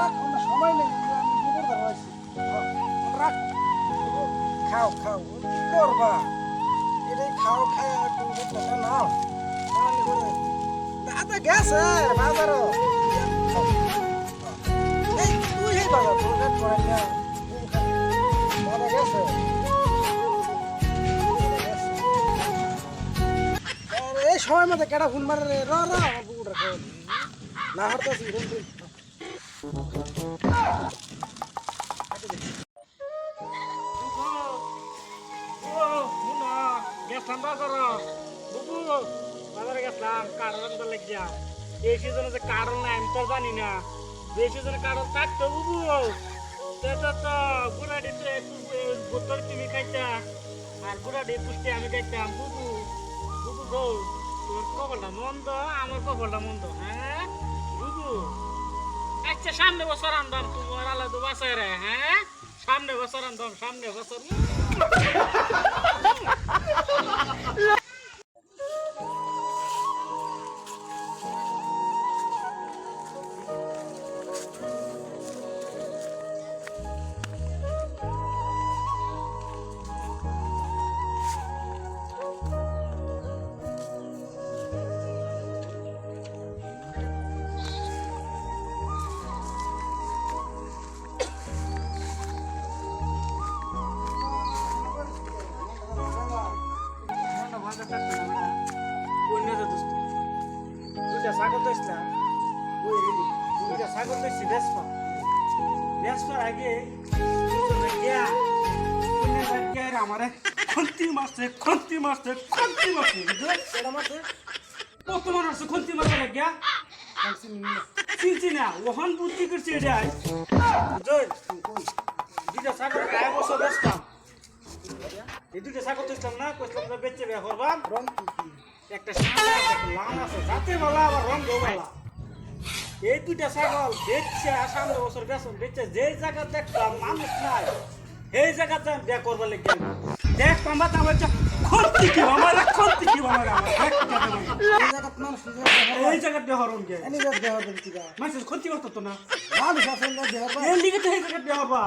রাখ আমার সময় নেই আমি গোবর ধরা আছি রাখ খাও খাও কি করবা এটাই খাও খায় আর তুমি টাকা নাও তাহলে করে দাদা গেছে বাজারও এই তুই হে বাজার তোর কাছে পড়াই না দাদা গেছে এই সময় মধ্যে কেডা ফোন মারে রে র র আমার বুকুটা খাও না হরতাছি রে তুই গেছিলাম বাজার বুবু বাজারে গেছিলাম কারণ আনতে লাগিয়া এই সিজনে যে কারণ নাই আমি তো জানি না যে সিজনে কারণ থাকতো বুবু সেটা তো গুড়াডিতে বোতল তুমি খাইতা আর গুড়াডি পুষ্টি আমি খাইতাম বুবু বুবু গো তোর কপালটা মন্দ আমার কপালটা মন্দ হ্যাঁ বুবু আচ্ছা সামনে বছর আনবাম তোমার আলাদা বাসায় রে হ্যাঁ সামনে বছর আনবাম সামনে বছর দুইটা ছাগল দিয়েছিলাম ওই দুইটা ছাগল দিয়েছি বেসপার আগে আমার খন্তি মারছে কত মান আছে খন্তি মারছে লাগিয়া চিনছি না ওখান বুদ্ধি করছি এটাই দুইটা ছাগল গায়ে বছর বেসতাম এই দুইটা ছাগল দিয়েছিলাম না কইছিলাম যে বেচে বিয়া করবাম একটা সাদা একটা লাল আছে যাতে বলা আবার রং গোবালা এই দুইটা ছাগল বেচছে সামনে বছর বেচন বেচছে যে জায়গা দেখতাম মানুষ নাই এই জায়গাতে বিয়া করবার লেগে দেখ পাম্বা তো আমার খন্তি কি আমার এই জায়গা মানুষ এই জায়গা বিয়া হরম গে এনি জায়গা দেহ দেন কিবা মানুষ খন্তি করতো না মানুষ আছে না দেহ এই লিগে তো এই জায়গা বিয়া হবা